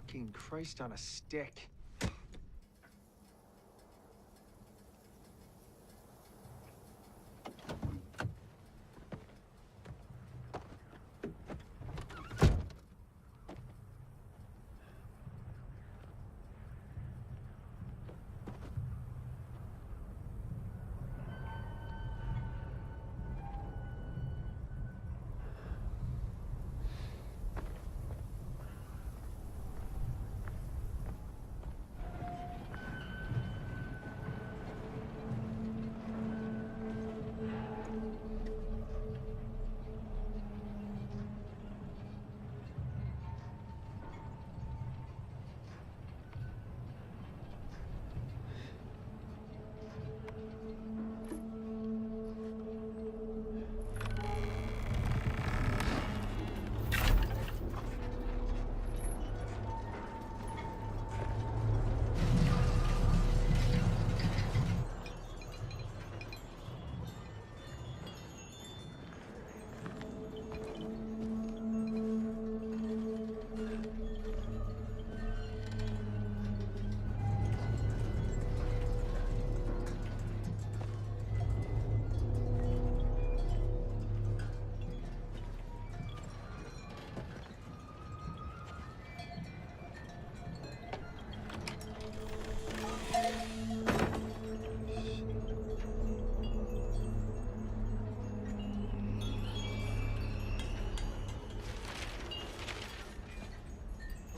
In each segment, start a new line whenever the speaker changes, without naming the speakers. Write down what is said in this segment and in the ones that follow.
Fucking Christ on a stick.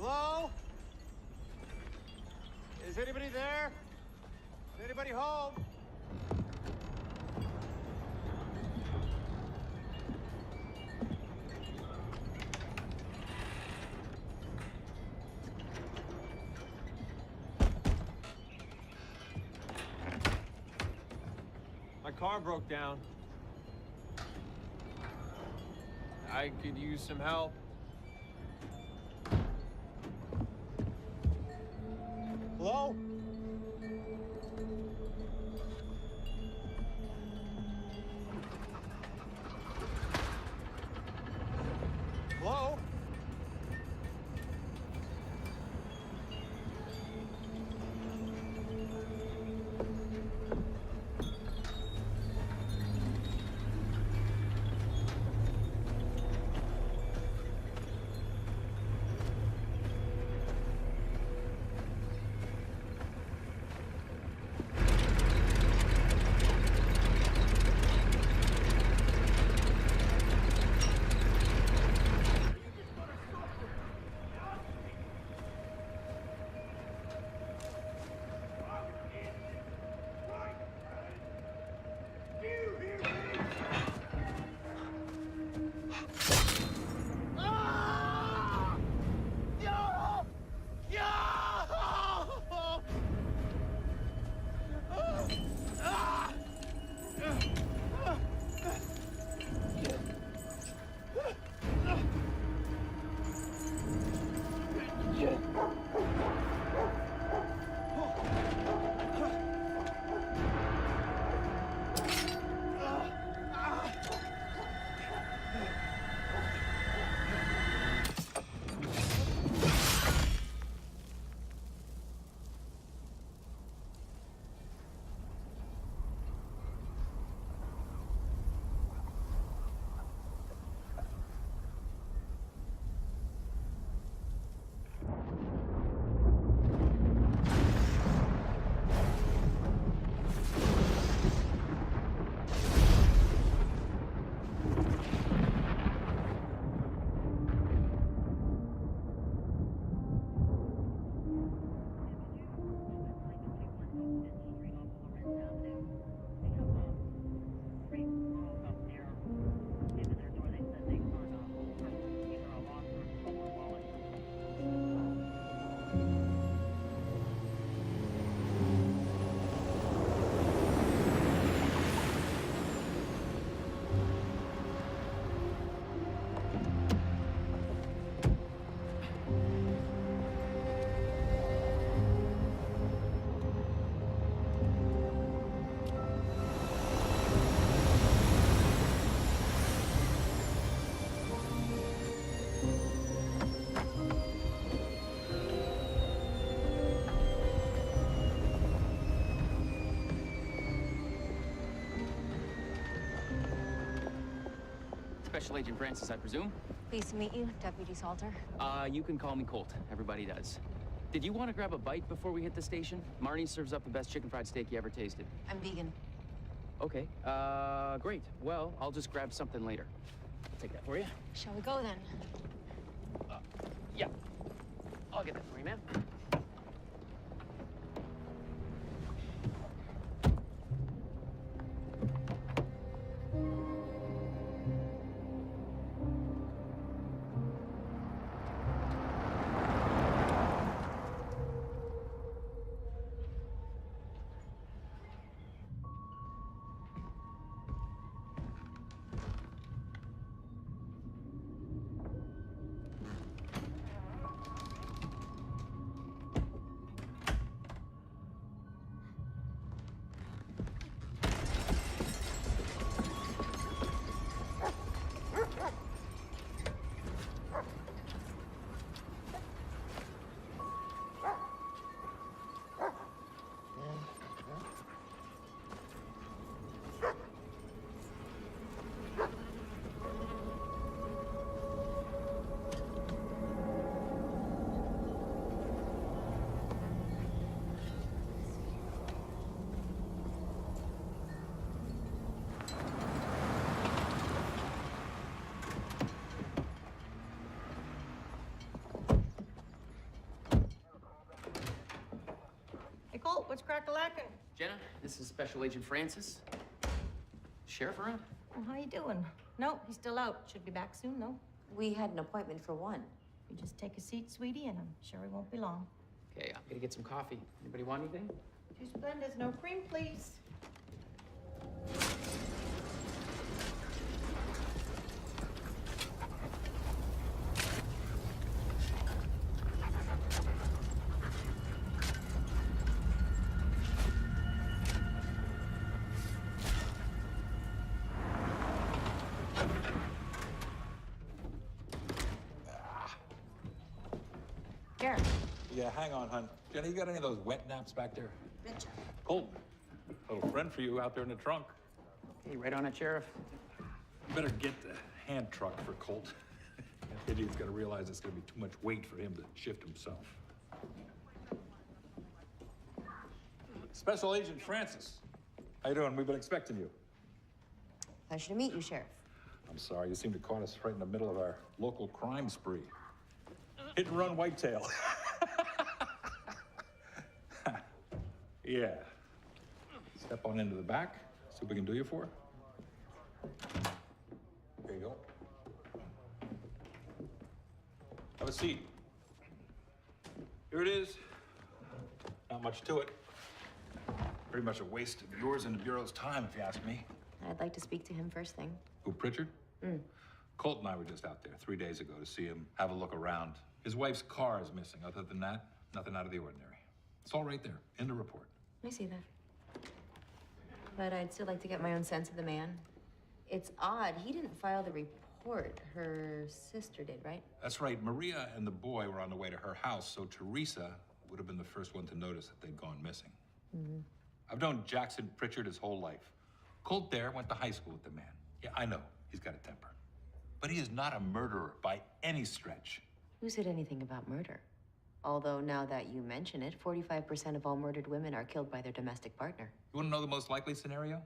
Hello? Is anybody there? Is anybody home? My car broke down. I could use some help. Hello? Hello?
Special Agent Francis, I presume?
Pleased to meet you, Deputy Salter.
You can call me Colt. Everybody does. Did you want to grab a bite before we hit the station? Marnie serves up the best chicken fried steak you ever tasted.
I'm vegan.
Okay, great. Well, I'll just grab something later. I'll take that for you.
Shall we go then?
Yeah. I'll get that for you, ma'am.
Hey, Colt, what's crack-a-lackin'?
Jenna, this is Special Agent Francis. Sheriff around?
Well, how you doing? No, he's still out. Should be back soon, though.
We had an appointment for 1.
You just take a seat, sweetie, and I'm sure he won't be long.
Okay, I'm gonna get some coffee. Anybody want anything?
2 Splendas, no cream, please. Garrett.
Yeah, hang on, hon. Jenny, you got any of those wet naps back there?
Richard.
Colt, little friend for you out there in the trunk.
Okay, right on it, Sheriff.
You better get the hand truck for Colt. That idiot's got to realize it's going to be too much weight for him to shift himself. Special Agent Francis. How you doing? We've been expecting you.
Pleasure to meet you, Sheriff.
I'm sorry, you seem to caught us right in the middle of our local crime spree. Hit and run whitetail. Yeah. Step on into the back, see what we can do you for. There you go. Have a seat. Here it is. Not much to it. Pretty much a waste of yours and the Bureau's time, if you ask me.
I'd like to speak to him first thing.
Who, Pritchard? Colt and I were just out there 3 days ago to see him have a look around. His wife's car is missing. Other than that, nothing out of the ordinary. It's all right there, in the report.
I see that. But I'd still like to get my own sense of the man. It's odd. He didn't file the report. Her sister did, right?
That's right. Maria and the boy were on the way to her house, so Teresa would have been the first one to notice that they'd gone missing. I've known Jackson Pritchard his whole life. Colt there went to high school with the man. Yeah, I know. He's got a temper. But he is not a murderer by any stretch.
Who said anything about murder? Although, now that you mention it, 45% of all murdered women are killed by their domestic partner.
You want to know the most likely scenario?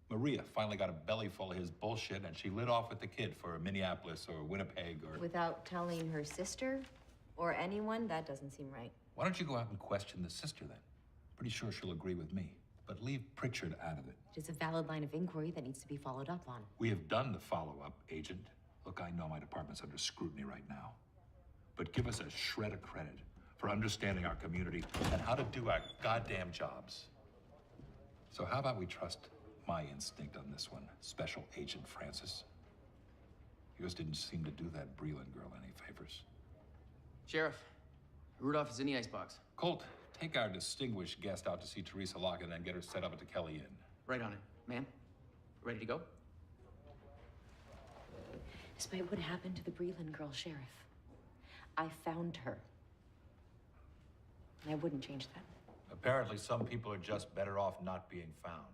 Maria finally got a belly full of his bullshit, and she lit off with the kid for Minneapolis or Winnipeg or...
Without telling her sister or anyone? That doesn't seem right.
Why don't you go out and question the sister, then? Pretty sure she'll agree with me. But leave Pritchard out of it.
It is a valid line of inquiry that needs to be followed up on.
We have done the follow-up, Agent. Look, I know my department's under scrutiny right now. But give us a shred of credit for understanding our community and how to do our goddamn jobs. So how about we trust my instinct on this one, Special Agent Francis? Yours didn't seem to do that Breland girl any favors.
Sheriff, Rudolph is in the icebox.
Colt, take our distinguished guest out to see Teresa Lockett and get her set up at the Kelly Inn.
Right on it. Ma'am, ready to go?
Despite what happened to the Breland girl, Sheriff, I found her. And I wouldn't change that.
Apparently, some people are just better off not being found.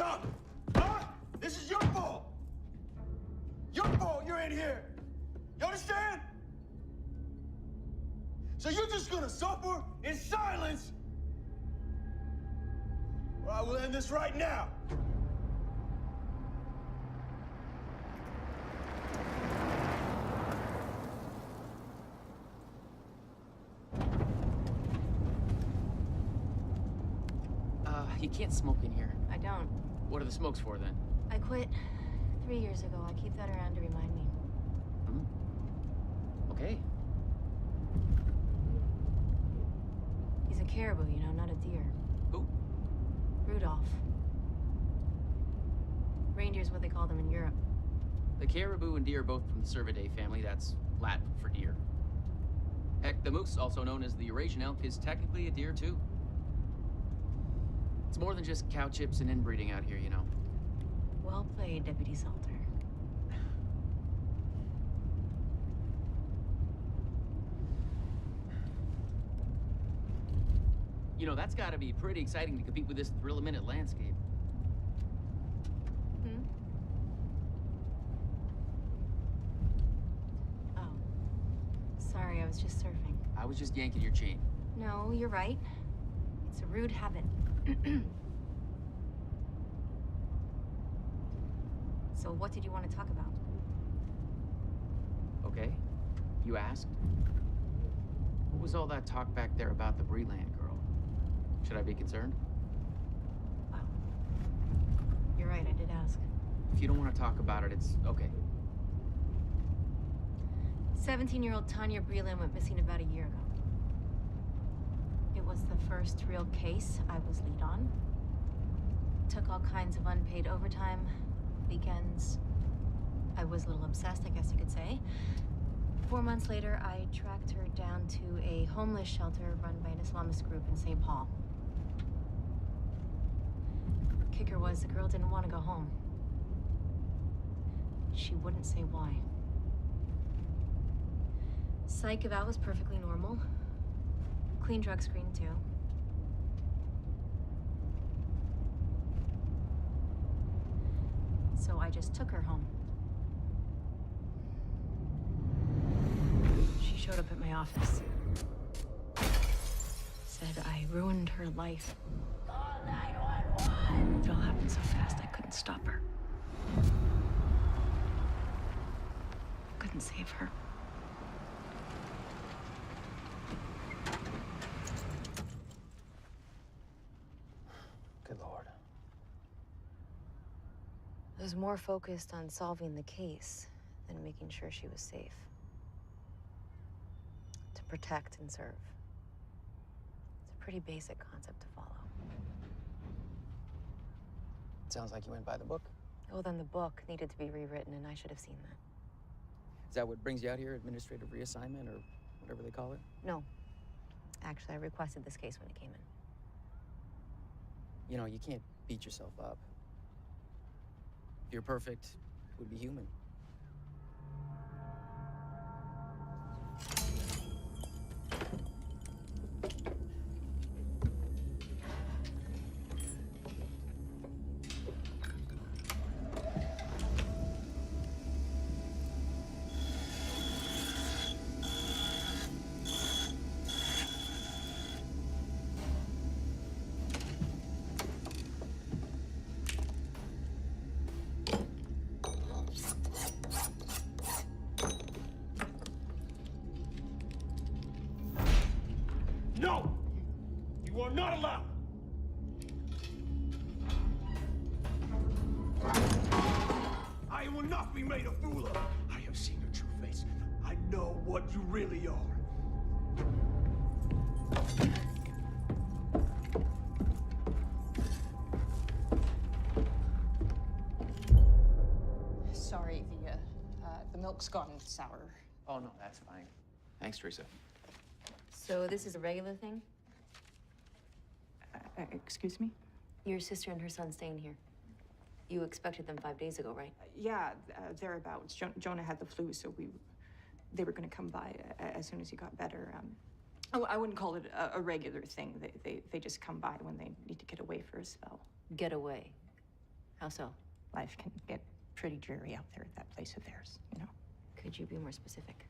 up? Huh? This is your fault. Your fault you're in here. You understand? So you're just gonna suffer in silence? Or I will end this right now.
You can't smoke in here.
I don't.
What are the smokes for, then?
I quit 3 years ago. I keep that around to remind me.
Okay.
He's a caribou, you know, not a deer.
Who?
Rudolph. Reindeer's what they call them in Europe.
The caribou and deer are both from the Cervidae family. That's Latin for deer. Heck, the moose, also known as the Eurasian elk, is technically a deer, too. It's more than just cow chips and inbreeding out here, you know.
Well played, Deputy Salter.
You know, that's gotta be pretty exciting to compete with this thrill-a-minute landscape.
Oh. Sorry, I was just surfing.
I was just yanking your chain.
No, you're right. It's a rude habit. So what did you want to talk about?
Okay. You asked? What was all that talk back there about the Breland girl? Should I be concerned?
Wow. You're right, I did ask.
If you don't want to talk about it, it's okay.
17-year-old Tanya Breland went missing about a year ago. It was the first real case I was lead on. Took all kinds of unpaid overtime, weekends. I was a little obsessed, I guess you could say. 4 months later, I tracked her down to a homeless shelter run by an Islamist group in St. Paul. Kicker was the girl didn't want to go home. She wouldn't say why. Psych eval was perfectly normal. Clean drug screen, too. So I just took her home. She showed up at my office. Said I ruined her life. Call 911! It all happened so fast I couldn't stop her. Couldn't save her.
Good Lord.
I was more focused on solving the case than making sure she was safe. To protect and serve. It's a pretty basic concept to follow.
Sounds like you went by the book.
Well, then the book needed to be rewritten, and I should have seen that.
Is that what brings you out here, administrative reassignment, or whatever they call it?
No. Actually, I requested this case when it came in.
You know, you can't beat yourself up. If you're perfect, it would be human.
No! You are not allowed! I will not be made a fool of. I have seen your true face. I know what you really are.
Sorry, the milk's gone sour.
Oh, no, that's fine. Thanks, Teresa.
So this is a regular thing?
Excuse me?
Your sister and her son staying here. You expected them 5 days ago, right?
Yeah, thereabouts. Jonah had the flu, so they were going to come by as soon as he got better. I wouldn't call it a regular thing. They just come by when they need to get away for a spell.
Get away. How so?
Life can get pretty dreary out there at that place of theirs, you know.
Could you be more specific?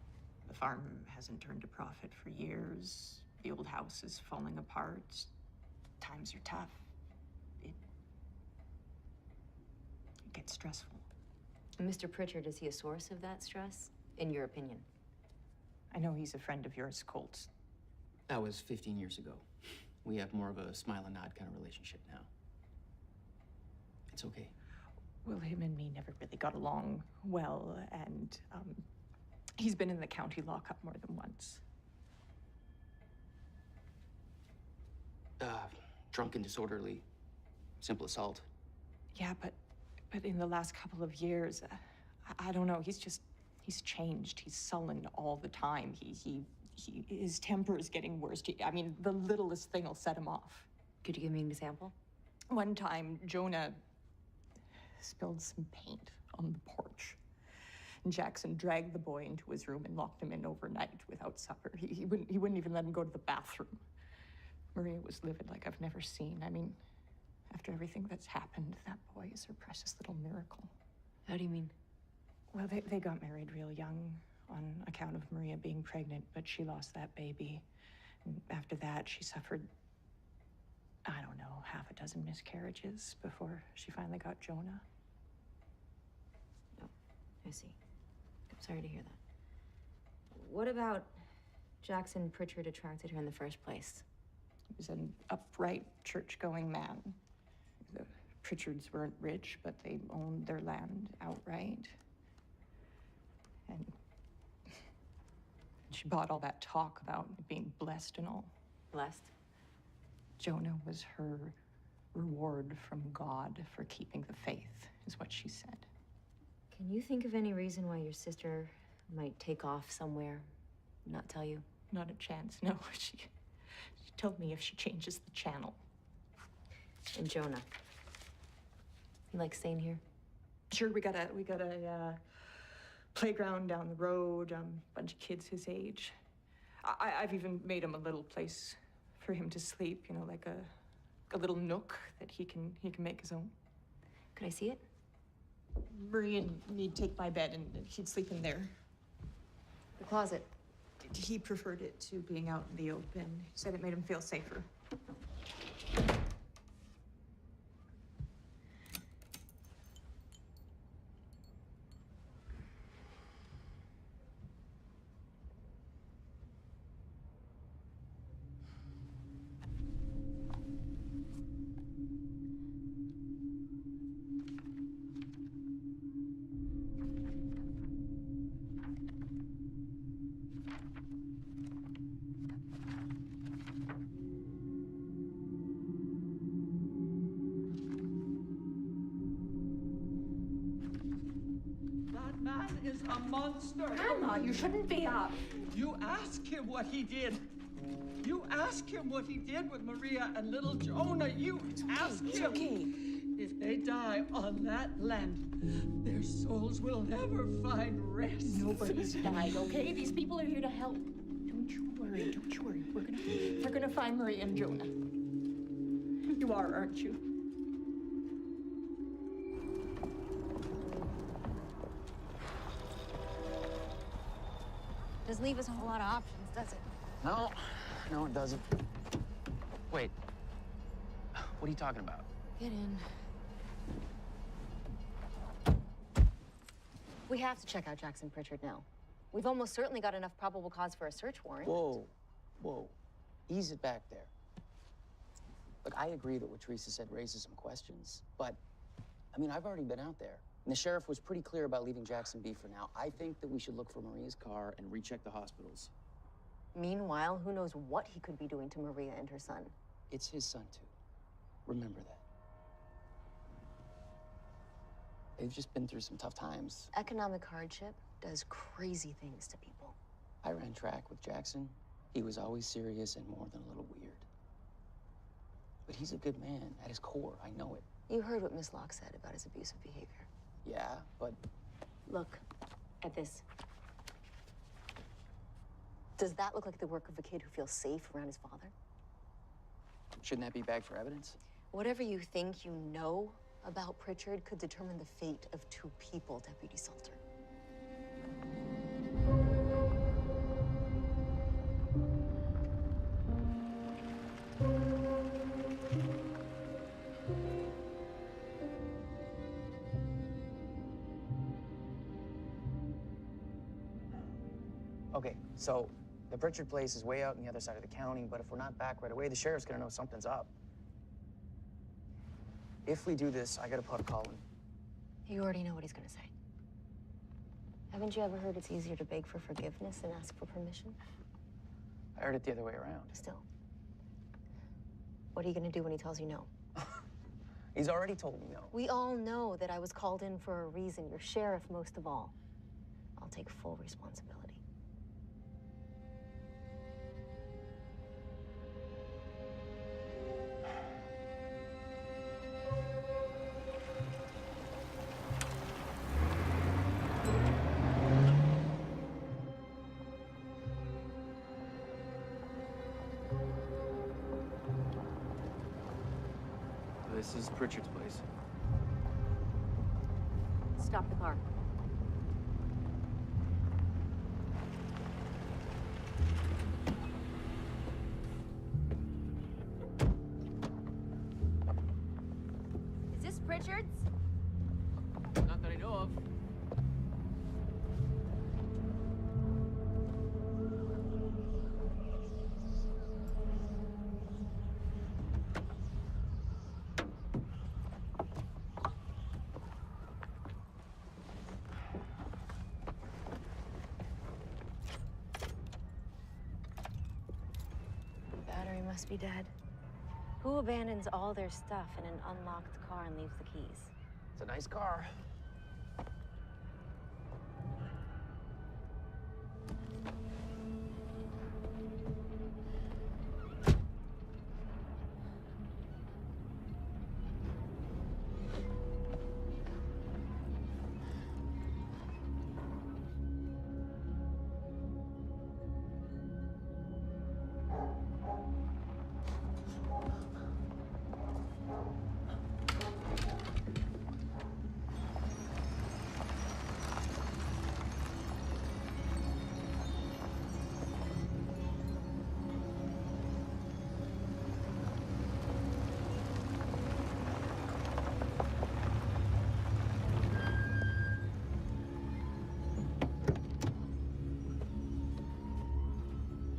The farm hasn't turned a profit for years. The old house is falling apart. Times are tough. It gets stressful.
Mr. Pritchard, is he a source of that stress, in your opinion?
I know he's a friend of yours, Colt.
That was 15 years ago. We have more of a smile and nod kind of relationship now. It's okay.
Well, him and me never really got along well, and he's been in the county lockup more than once.
Drunk and disorderly. Simple assault.
Yeah, but in the last couple of years, I don't know, he's changed. He's sullen all the time. His temper is getting worse. I mean, the littlest thing will set him off.
Could you give me an example?
One time, Jonah spilled some paint on the porch. And Jackson dragged the boy into his room and locked him in overnight without supper. He wouldn't even let him go to the bathroom. Maria was livid like I've never seen. I mean, after everything that's happened, that boy is her precious little miracle.
How do you mean?
Well, they got married real young on account of Maria being pregnant, but she lost that baby. And after that, she suffered, I don't know, half a dozen miscarriages before she finally got Jonah.
Oh, I see. I'm sorry to hear that. What about Jackson Pritchard attracted her in the first place?
He was an upright, church-going man. The Pritchards weren't rich, but they owned their land outright. And she bought all that talk about being blessed and all.
Blessed?
Jonah was her reward from God for keeping the faith, is what she said.
Can you think of any reason why your sister might take off somewhere, not tell you?
Not a chance, no. She told me if she changes the channel.
And Jonah? You like staying here?
Sure, we got a playground down the road, bunch of kids his age. I've even made him a little place for him to sleep, you know, like a little nook that he can make his own.
Could I see it?
Maria and me'd take my bed and he'd sleep in there.
The closet.
He preferred it to being out in the open. He said it made him feel safer.
Man is a monster.
Grandma, you shouldn't be up.
You ask him what he did. You ask him what he did with Maria and little Jonah. You ask him.
Okay.
If they die on that land, their souls will never find rest.
Nobody's died, okay? These people are here to help. Don't you worry. We're gonna find Maria and Jonah. You are, aren't you?
Doesn't leave us a whole lot of options, does it?
No, it doesn't. Wait. What are you talking about?
Get in. We have to check out Jackson Pritchard now. We've almost certainly got enough probable cause for a search warrant.
Whoa. Ease it back there. Look, I agree that what Teresa said raises some questions, but, I mean, I've already been out there. And the sheriff was pretty clear about leaving Jackson be for now. I think that we should look for Maria's car and recheck the hospitals.
Meanwhile, who knows what he could be doing to Maria and her son.
It's his son, too. Remember that. They've just been through some tough times.
Economic hardship does crazy things to people.
I ran track with Jackson. He was always serious and more than a little weird. But he's a good man at his core. I know it.
You heard what Miss Locke said about his abusive behavior.
Yeah, but...
Look at this. Does that look like the work of a kid who feels safe around his father?
Shouldn't that be bagged for evidence?
Whatever you think you know, about Pritchard could determine the fate of 2 people, Deputy Salter.
Okay, so the Pritchard place is way out on the other side of the county, but if we're not back right away, the sheriff's gonna know something's up. If we do this, I gotta put a call in.
You already know what he's gonna say. Haven't you ever heard it's easier to beg for forgiveness than ask for permission?
I heard it the other way around.
Still. What are you gonna do when he tells you no?
He's already told me no.
We all know that I was called in for a reason. You're sheriff most of all. I'll take full responsibility.
This is Pritchard's place.
Stop the car.
Is this Pritchard's?
Not that I know of.
Battery must be dead. Who abandons all their stuff in an unlocked car and leaves the keys?
It's a nice car.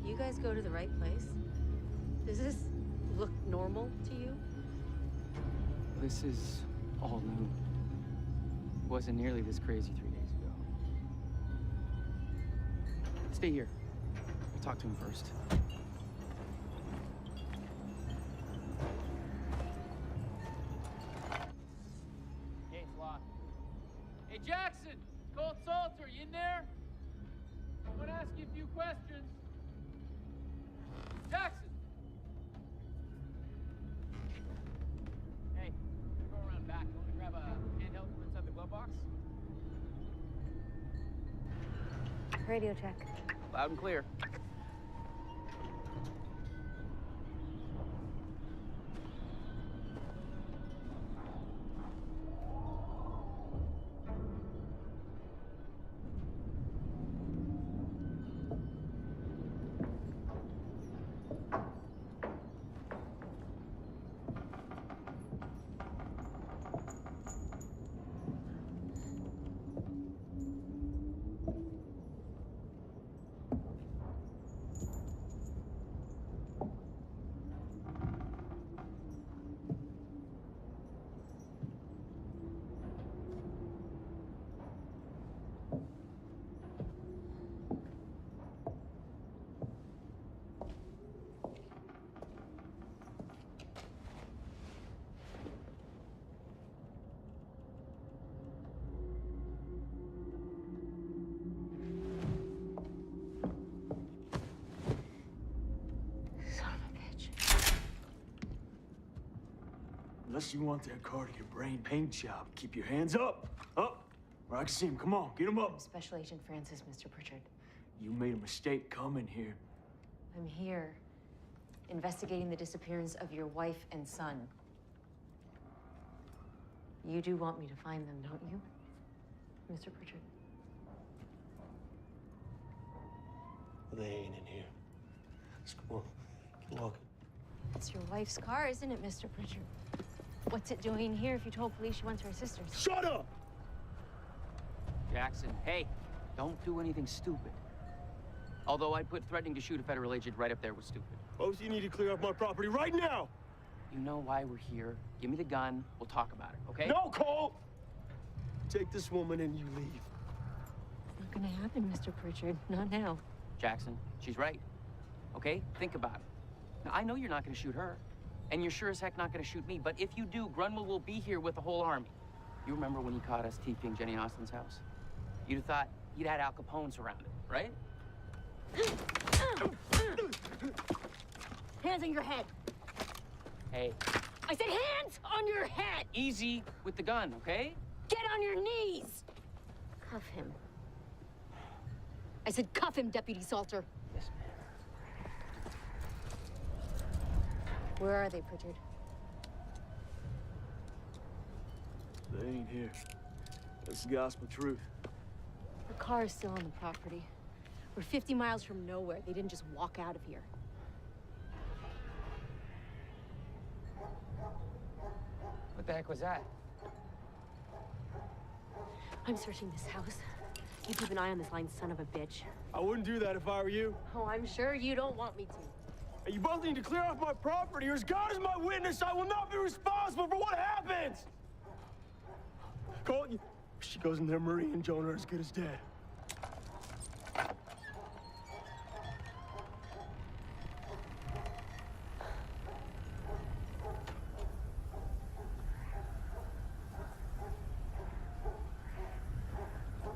You guys go to the right place? Does this look normal to you?
This is all new. Wasn't nearly this crazy 3 days ago. Stay here. I'll talk to him first. Gate's locked. Hey, Jackson! Cold Salter, you in there? I want to ask you a few questions. Jackson! Hey, I'm gonna go around back. You want me to grab a handheld from inside the glove box?
Radio check.
Loud and clear.
Unless you want that car to get brain paint job, keep your hands up. Up! Where I can see him. Come on, get him up.
Special Agent Francis, Mr. Pritchard.
You made a mistake coming here.
I'm here, investigating the disappearance of your wife and son. You do want me to find them, don't you, Mr. Pritchard?
They ain't in here. Let's go on. Keep walking.
It's your wife's car, isn't it, Mr. Pritchard? What's it doing here if you told police she went to her sister's?
Shut up!
Jackson, hey, don't do anything stupid. Although I'd put threatening to shoot a federal agent right up there with stupid.
Folks, you need to clear off my property right now!
You know why we're here. Give me the gun. We'll talk about it, okay?
No, Cole! Take this woman and you leave.
It's not gonna happen, Mr. Pritchard. Not now.
Jackson, she's right. Okay? Think about it. Now, I know you're not gonna shoot her. And you're sure as heck not gonna shoot me. But if you do, Grunwald will be here with the whole army. You remember when he caught us TPing Jenny Austin's house? You'd have thought he'd had Al Capone surrounded, right?
Hands on your head.
Hey.
I said hands on your head!
Easy with the gun, okay?
Get on your knees! Cuff him. I said cuff him, Deputy Salter.
Yes, ma'am.
Where are they, Pritchard?
They ain't here. That's the gospel truth.
The car is still on the property. We're 50 miles from nowhere. They didn't just walk out of here.
What the heck was that?
I'm searching this house. You keep an eye on this lying son of a bitch.
I wouldn't do that if I were you.
Oh, I'm sure you don't want me to.
And you both need to clear off my property, or as God is my witness, I will not be responsible for what happens! Cole, she goes in there, Marie and Jonah are as good as dead.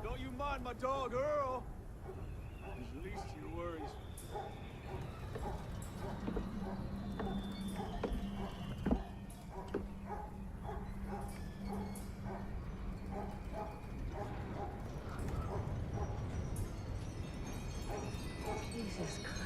Don't you mind my dog, Earl? He's the least of your worries.
Jesus Christ.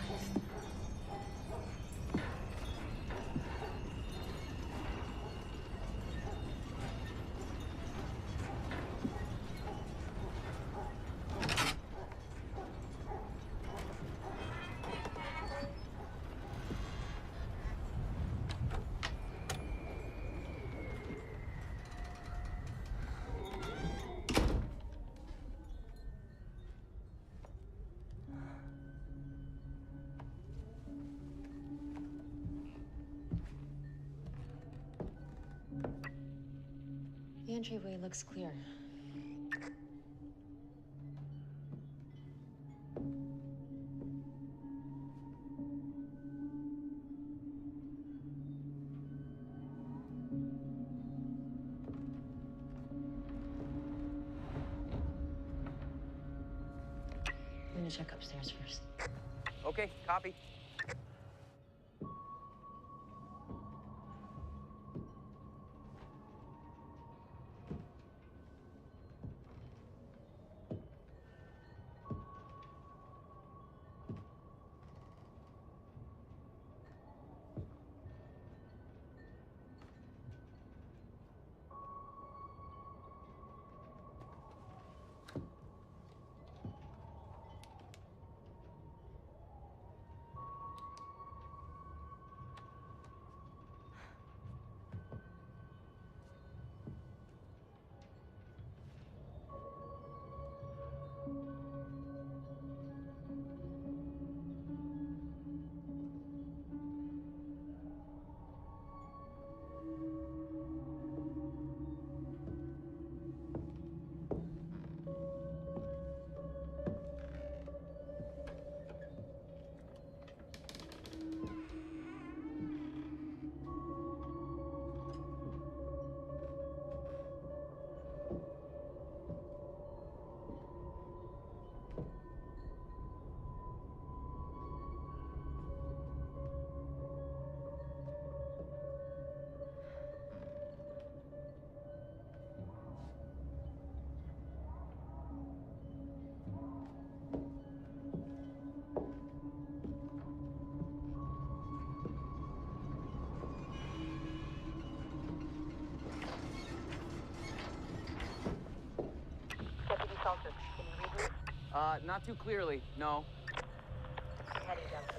The entryway looks clear. I'm gonna check upstairs first.
Okay, copy. Not too clearly, no.
Heading downstairs.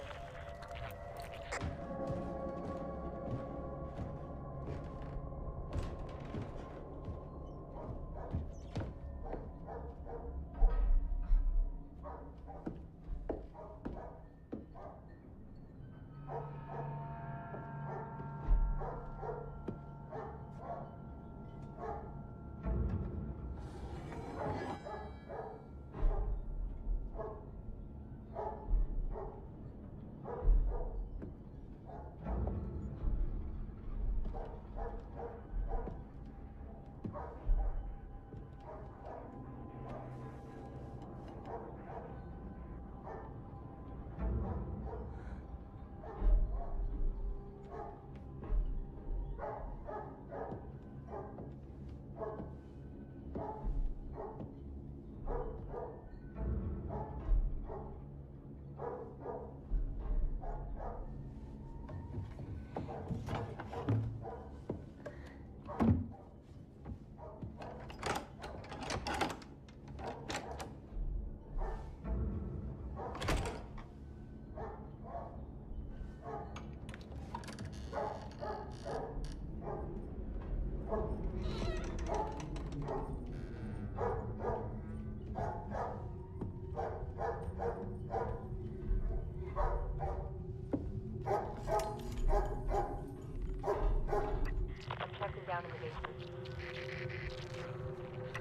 Down in the basement.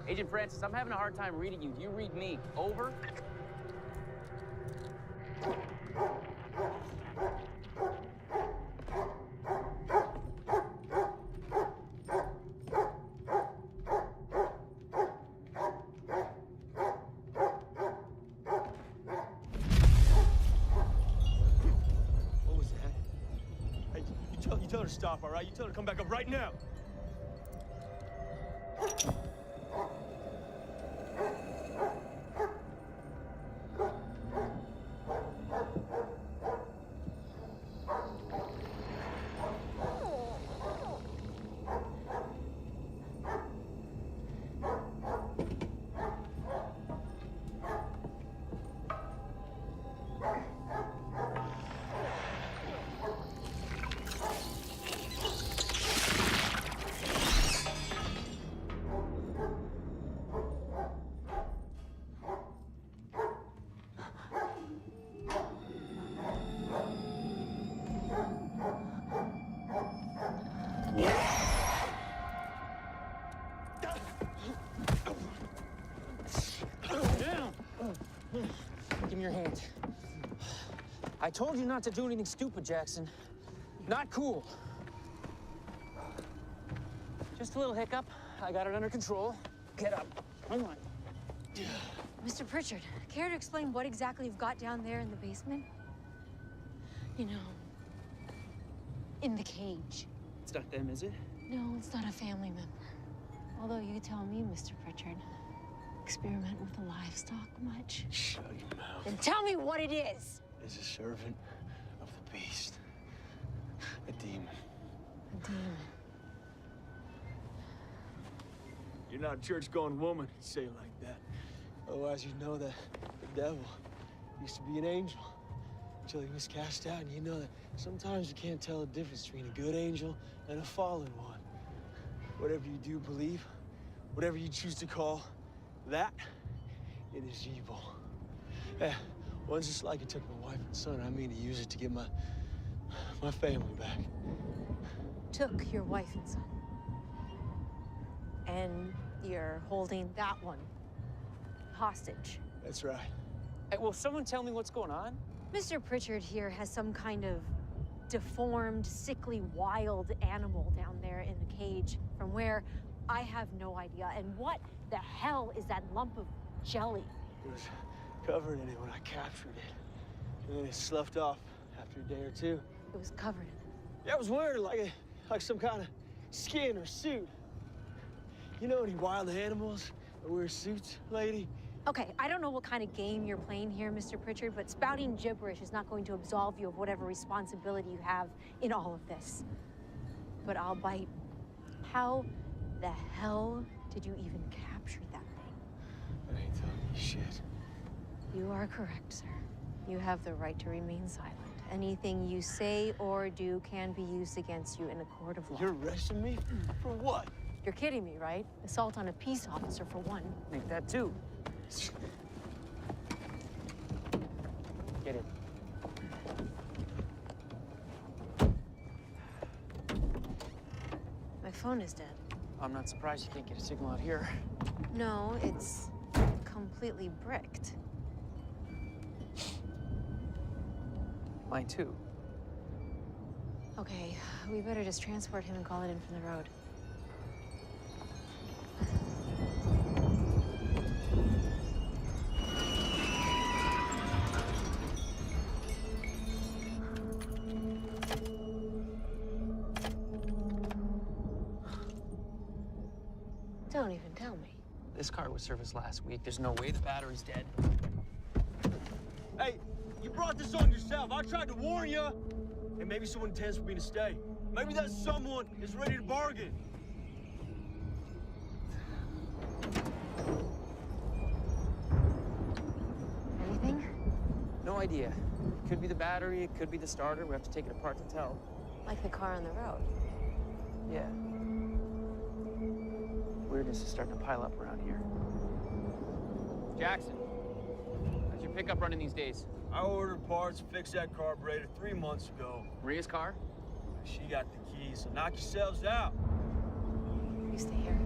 Agent Francis, I'm having a hard time reading you. Do you read me? Over?
What was that? Hey, you tell her to stop, all right? You tell her to come back up right now.
Give me your hand. I told you not to do anything stupid, Jackson. Not cool. Just a little hiccup. I got it under control. Get up. Come on.
Mr. Pritchard, care to explain what exactly you've got down there in the basement? You know, in the cage.
It's not them, is it?
No, it's not a family member. Although you tell me, Mr. Pritchard, experiment with the livestock much?
Shut your mouth.
Then tell me what it is.
Is a servant of the beast. A demon.
A demon.
You're not a church-going woman, you say it like that. Otherwise, you know that the devil used to be an angel until he was cast out, and you know that sometimes you can't tell the difference between a good angel and a fallen one. Whatever you do believe, whatever you choose to call that, it is evil. Yeah, one's just like it took my wife and son. I mean to use it to get my family back.
Took your wife and son. And you're holding that one hostage.
That's right.
Hey, will someone tell me what's going on?
Mr. Pritchard here has some kind of deformed, sickly, wild animal down there in the cage from where I have no idea. And what the hell is that lump of jelly?
It was covered in it when I captured it. And then it sloughed off after a day or two.
It was covered in it.
Yeah, I was wearing like some kind of skin or suit. You know any wild animals that wear suits, lady?
Okay, I don't know what kind of game you're playing here, Mr. Pritchard, but spouting gibberish is not going to absolve you of whatever responsibility you have in all of this. But I'll bite. How the hell did you even capture that thing?
I ain't telling you shit.
You are correct, sir. You have the right to remain silent. Anything you say or do can be used against you in a court of law.
You're arresting me? For what?
You're kidding me, right? Assault on a peace officer, for one.
Make that two. Get in.
My phone is dead.
I'm not surprised you can't get a signal out here.
No, it's completely bricked.
Mine too.
Okay, we better just transport him and call it in from the road. Don't even tell me.
This car was serviced last week. There's no way the battery's dead.
Hey, you brought this on yourself. I tried to warn you. And maybe someone intends for me to stay. Maybe that someone is ready to bargain.
Anything?
No idea. It could be the battery, it could be the starter. We have to take it apart to tell.
Like the car on the road.
Yeah. Weirdness is starting to pile up around here. Jackson, how's your pickup running these days?
I ordered parts to fix that carburetor 3 months ago.
Maria's car?
She got the keys, so knock yourselves out.
You stay here.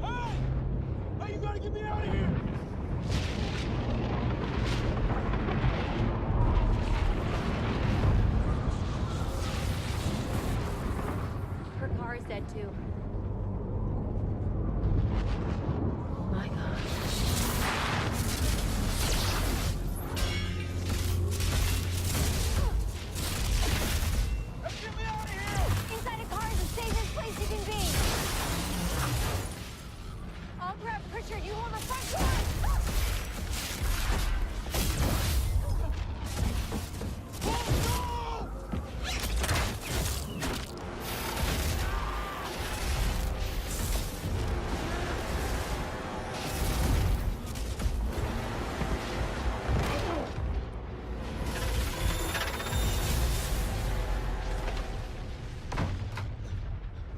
Hey! Hey, you gotta get me out of here!
Her car is dead too. My God.
Hey, get me out of here!
Inside a car is the safest place you can be. I'll grab Pritchard. You hold the front door.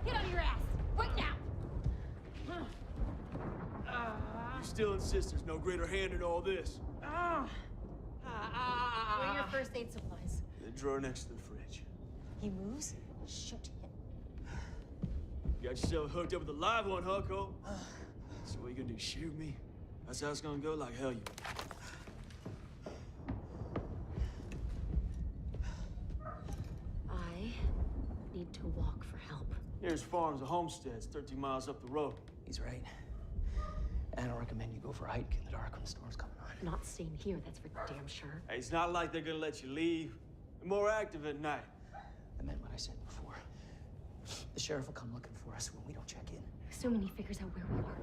Get on your ass right now.
You still insist there's no greater hand in all this.
Where are your first aid supplies?
The drawer next to the fridge.
He moves, shoot him.
You got yourself hooked up with a live one, huh, Cole? So what you gonna do, shoot me? That's how it's gonna go? Like hell you.
I need to walk for help.
Here's farms and homesteads 13 miles up the road.
He's right. And I don't recommend you go for a hike in the dark when the storm's coming on.
Not staying here, that's for damn sure.
Hey, it's not like they're gonna let you leave. They're more active at night.
I meant what I said before. The sheriff will come looking for us when we don't check in.
Assuming he figures out where we are.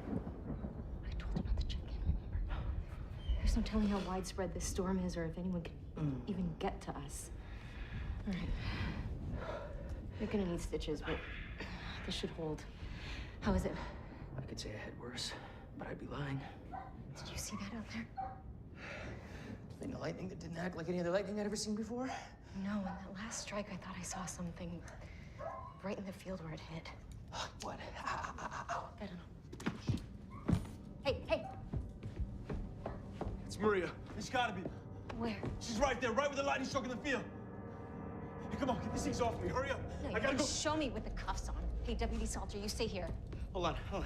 I told him not to check in, remember? There's no telling how widespread this storm is or if anyone can even get to us. All right. You're gonna need stitches, but this should hold. How is it?
I could say I had worse, but I'd be lying.
Did you see that out there?
Thing of lightning that didn't act like any other lightning I'd ever seen before?
No, in that last strike, I thought I saw something right in the field where it hit.
What?
I don't know. Hey!
It's Maria. It's gotta be.
Where?
She's right there, right where the lightning struck in the field. Hey, come on, get these things off me. Hurry up.
No,
I gotta go.
show me with the cuffs on. Hey, Deputy Salter, you stay here.
Hold on.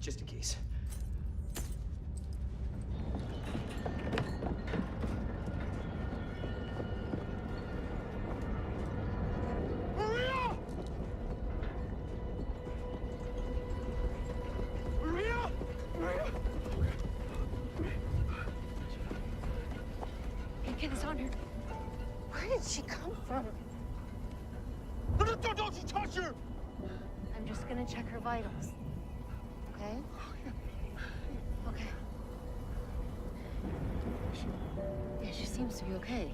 Just in case.
Maria! Maria! Maria!
Hey, get this on her. Where did she come from?
Don't you touch her!
I'm just gonna check her vitals. Okay? Okay. Yeah, she seems to be okay.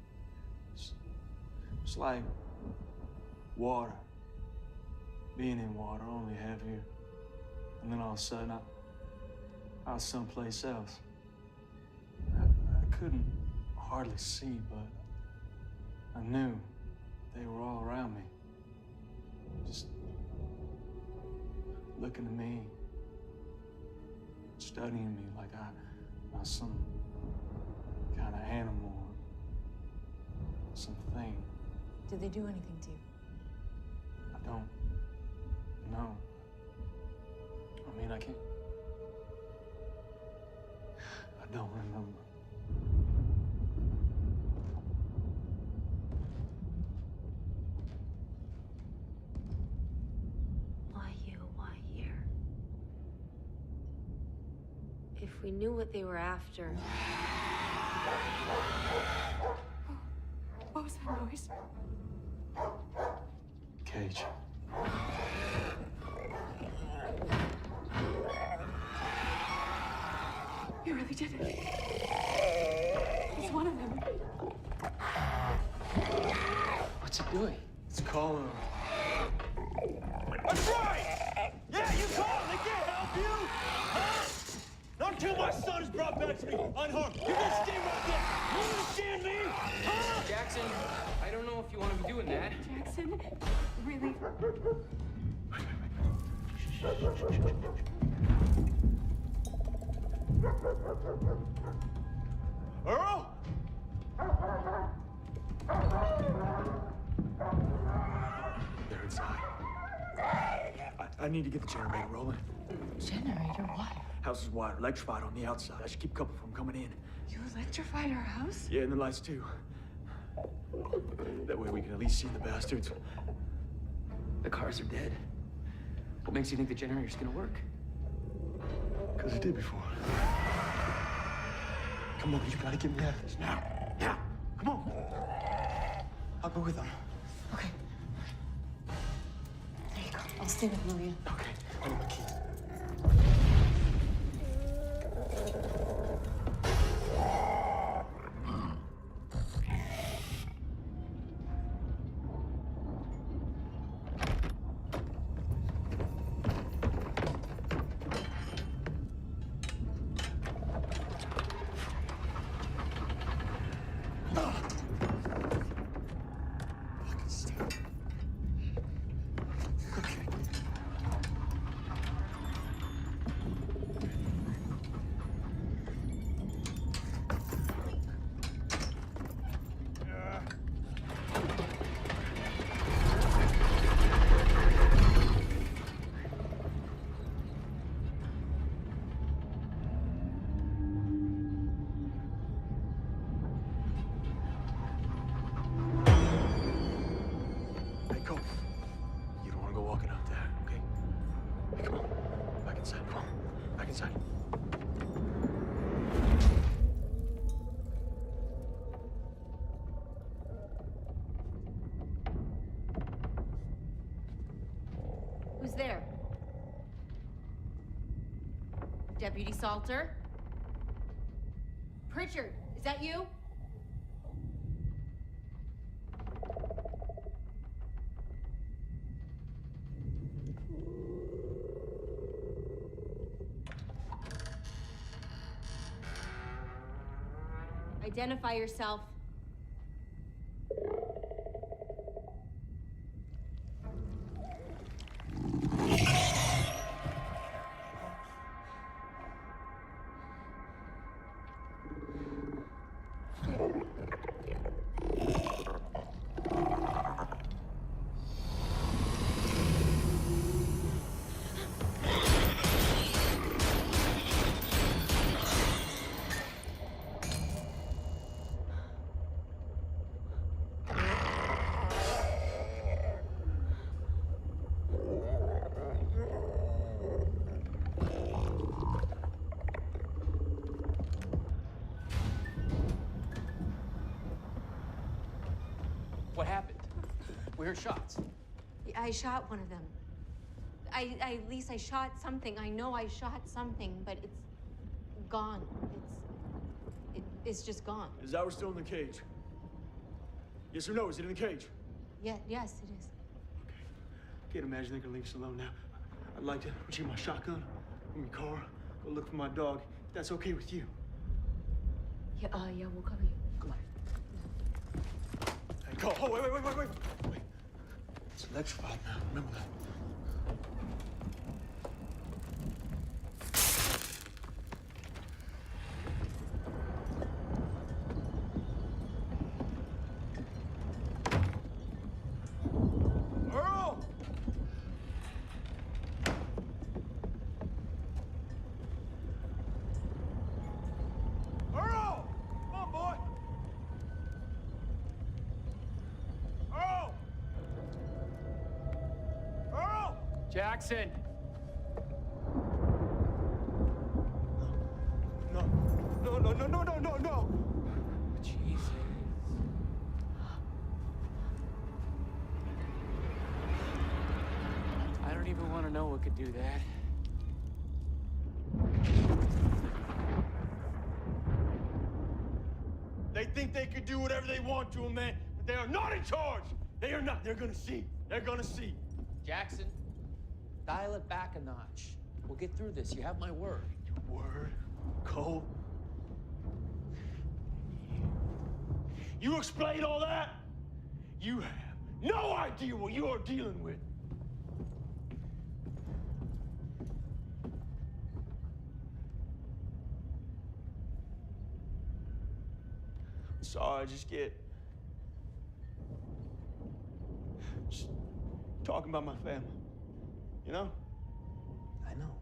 It's like water. Being in water, only half here. And then all of a sudden, I was someplace else. I couldn't hardly see, but I knew they were all around me. Just looking at me, studying me like I was some kind of animal or something.
Did they do anything to you?
I don't know. I mean, I can't. I don't remember.
Why you? Why here? If we knew what they were after.
What was that noise?
Cage.
You really did it. It's one of them.
What's it doing?
It's calling. That's right! Yeah, you call him. They can't help you! Huh? Not until my son is brought back to me unharmed. You're gonna stay right there. You understand me? Huh?
Jackson, I don't know if you want to be doing that.
Jackson, really?
Earl? They're inside. I need to get the generator rolling.
Generator? Why?
House is wired, electrified on the outside. I should keep a couple from coming in.
You electrified our house?
Yeah, and the lights too. That way we can at least see the bastards.
The cars are dead. What makes you think the generator's gonna work?
Because it did before. Come on, you gotta get me out of this now. Now! Come on! I'll go with them.
Okay. There you go. I'll stay with Maria.
Okay, I need my key.
Who's there? Deputy Salter? Pritchard, is that you? Identify yourself.
What happened? We heard shots.
I shot one of them. At least I shot something. I know I shot something, but it's gone. It's just gone.
Is Howard still in the cage? Yes or no? Is it in the cage?
Yeah, yes, it is.
Can't imagine they're gonna leave us alone now. I'd like to retrieve my shotgun from your car, go look for my dog, if that's okay with you.
Yeah, yeah, we'll cover you.
Come on. Hey, Cole, oh, wait. It's electrified now, remember that.
Jackson!
No.
Jesus. I don't even want to know what could do that.
They think they could do whatever they want to him, man, but they are not in charge. They are not. They're gonna see. They're gonna see.
Jackson, dial it back a notch. We'll get through this. You have my word.
Your word, Cole? You explain all that? You have no idea what you are dealing with. Sorry, I just talking about my family, you know?
I know.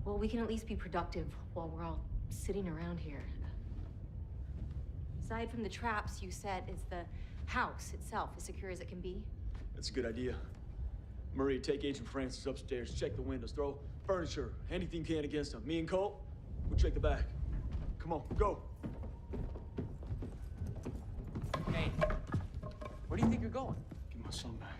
Well, we can at least be productive while we're all sitting around here. Aside from the traps, you said is the house itself as secure as it can be?
That's a good idea. Maria, take Agent Francis upstairs, check the windows, throw furniture, anything you can against them. Me and Colt, we'll check the back. Come on, go.
Hey, where do you think you're going?
Get my son back.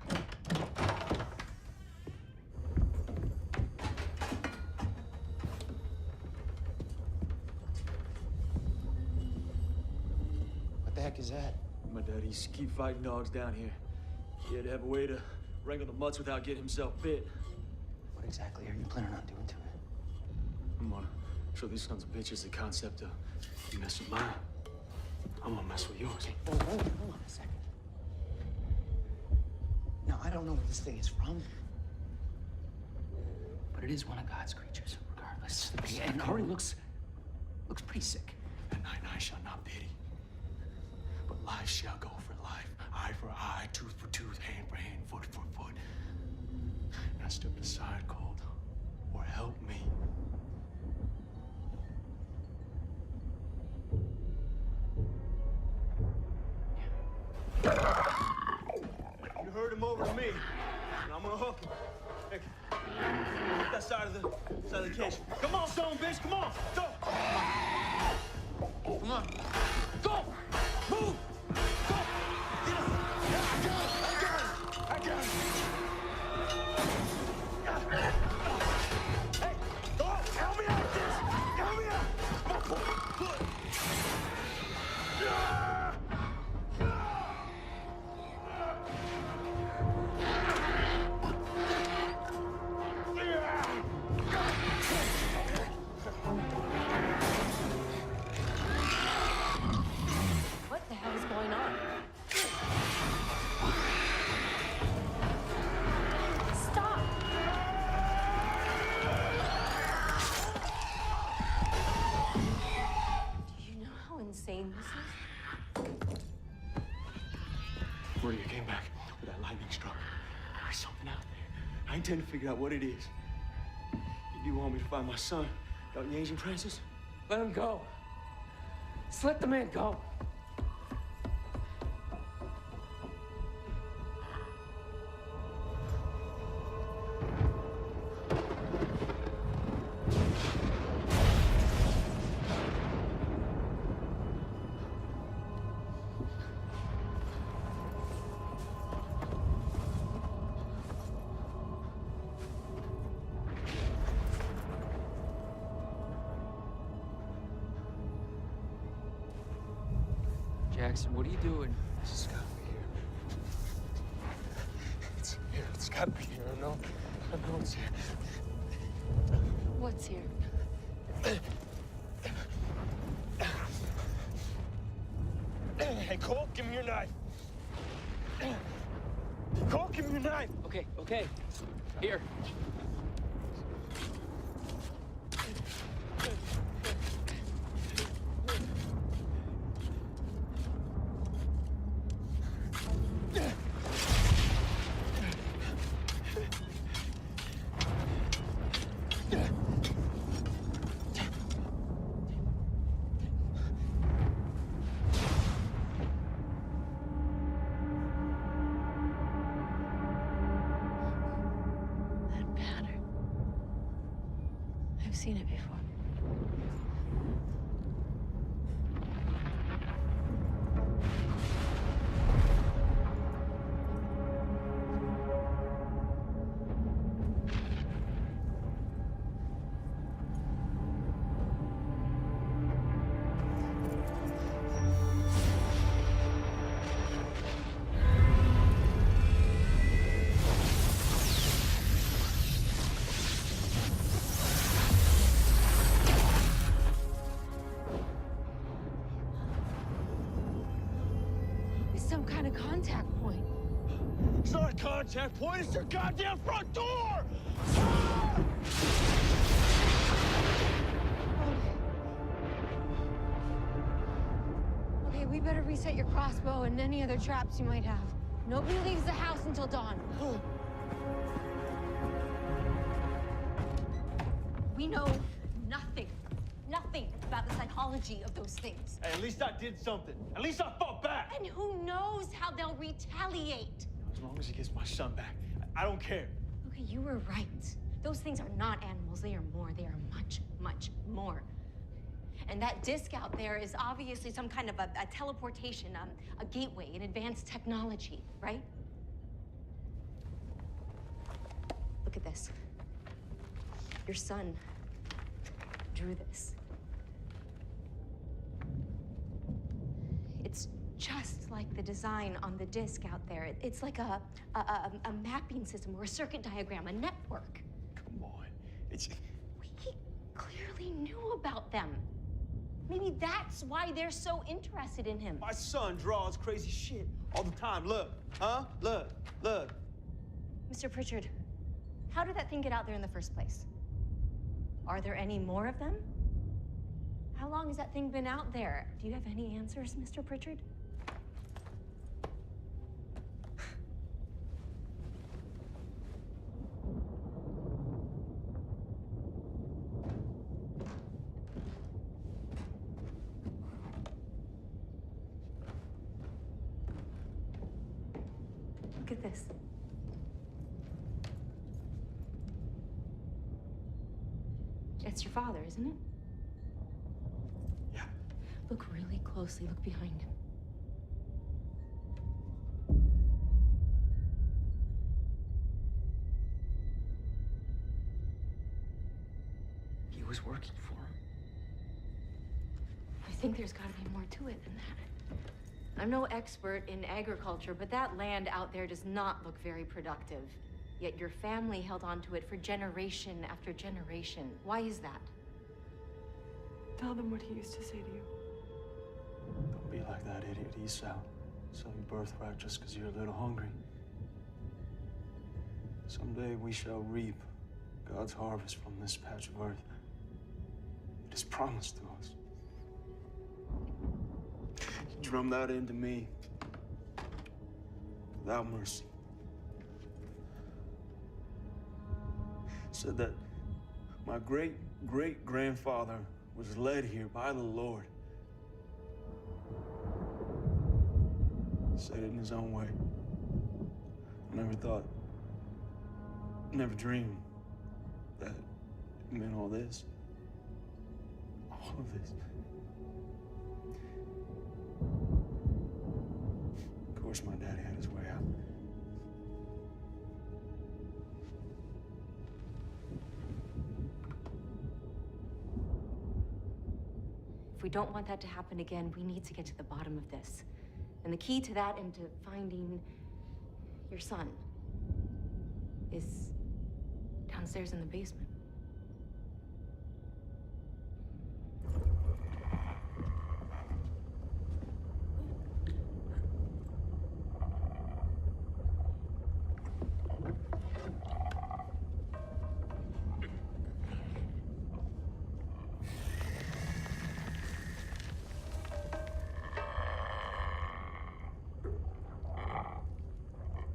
What the heck is that?
My dad used to keep fighting dogs down here. He had to have a way to wrangle the mutts without getting himself bit.
What exactly are you planning on doing to it?
I'm gonna show these sons of bitches the concept of you mess with mine, I'm gonna mess with yours.
Hold on a second. Now, I don't know where this thing is from, but it is one of God's creatures, regardless. And it already looks pretty sick.
And I shall not pity, but life shall go for life, eye for eye, tooth for tooth, hand for hand, foot for foot. Now step aside, Colt, or help me. You heard him over to me, and I'm gonna hook him. Hey, get that side of the cage. Come on, son, bitch, come on, go! Come on. Go! Move! Go! Get up! I got it! Hey, go! Help me out with this! Help me out! Come on, pull it!
What the hell is going on? Stop! Do you know how insane this is?
Maria came back with that lightning struck. There's something out there. I intend to figure out what it is. You do want me to find my son, don't you, Agent Francis?
Let him go. Just let the man go. Jackson, what are you doing?
This has got to be here. It's here. It's got to be here. I know it's here.
What's here?
Hey, Cole, give me your knife. Cole, give me your knife.
Okay, okay. Here.
That pattern. I've seen it before. It's some kind of contact point.
It's not a contact point. It's your goddamn front door.
Okay, we better reset your crossbow and any other traps you might have. Nobody leaves the house until dawn. We know nothing about the psychology of those things.
Hey, at least I did something. At least I fought back.
And who knows how they'll retaliate?
As long as he gets my son back, I don't care.
Okay, you were right. Those things are not animals. They are more. They are much, much more. And that disc out there is obviously some kind of a teleportation, a gateway, an advanced technology, right? Look at this. Your son drew this. It's just like the design on the disc out there. It's like a mapping system or a circuit diagram, a network.
Come on. It's...
He clearly knew about them. Maybe that's why they're so interested in him.
My son draws crazy shit all the time. Look, huh? Look.
Mr. Pritchard, how did that thing get out there in the first place? Are there any more of them? How long has that thing been out there? Do you have any answers, Mr. Pritchard? Look at this. It's your father, isn't it?
Yeah.
Look really closely. Look behind him.
He was working for him.
I think there's got to be more to it than that. I'm no expert in agriculture, but that land out there does not look very productive. Yet your family held on to it for generation after generation. Why is that?
Tell them what he used to say to you.
Don't be like that idiot Esau. Sell your birthright just because you're a little hungry. Someday we shall reap God's harvest from this patch of earth. It is promised to us. He drummed that into me without mercy. Said that my great-great-grandfather was led here by the Lord. Said it in his own way. I never dreamed that it meant all this. All of this. Of course, my daddy had his way out.
If we don't want that to happen again, we need to get to the bottom of this. And the key to that and to finding your son is downstairs in the basement.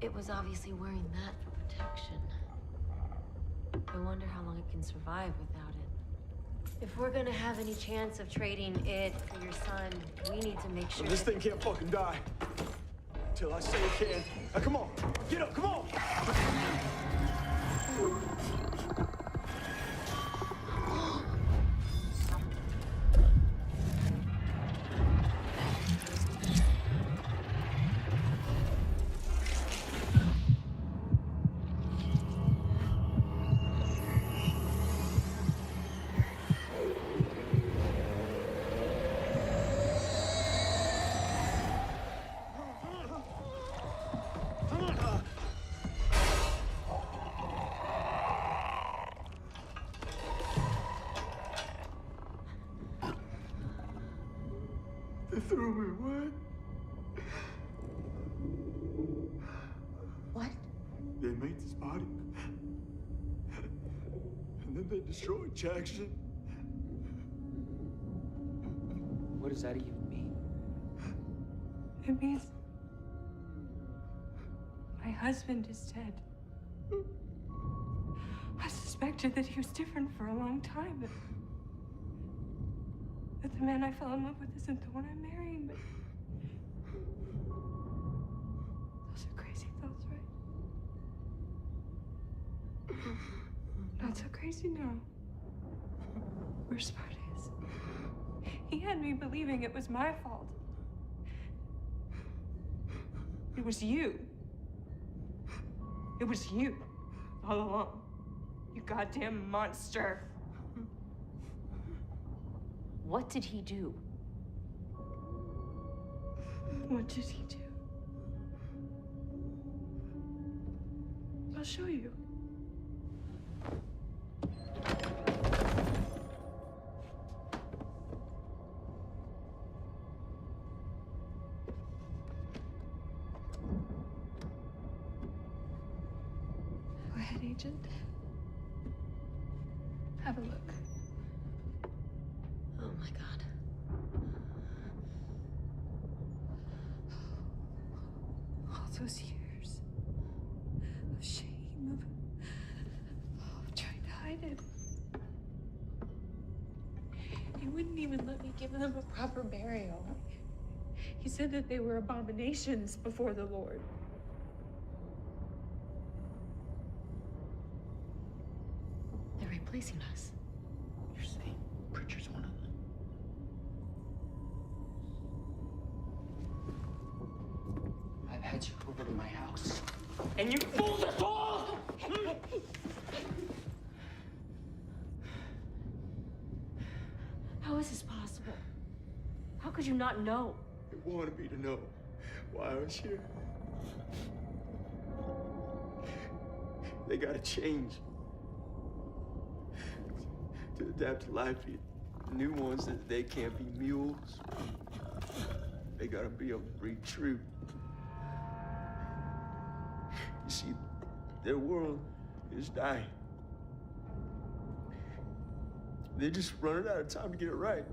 It was obviously wearing that for protection. I wonder how long it can survive without it. If we're gonna have any chance of trading it for your son, we need to make sure
This thing can't fucking die. Till I say it can. Now come on, get up, come on! They threw me away.
What?
They made this body. And then they destroyed Jackson.
What does that even mean?
It means my husband is dead. I suspected that he was different for a long time. That the man I fell in love with isn't the one I'm marrying, but those are crazy thoughts, right? Not so crazy now. Worst part is, he had me believing it was my fault. It was you. It was you, all along. You goddamn monster.
What did he do?
What did he do? I'll show you. Go ahead, Agent. Have a look.
Oh my God.
All those years of shame, of trying to hide it. He wouldn't even let me give them a proper burial. He said that they were abominations before the Lord.
They're replacing us.
You're saying Pritchard's one of them? I've had you over to my house, and you fooled us all!
How is this possible? How could you not know?
They wanted me to know why I was here. They gotta change. To adapt to life, the new ones, that they can't be mules. They gotta be able to breathe true. You see, their world is dying. They're just running out of time to get it right.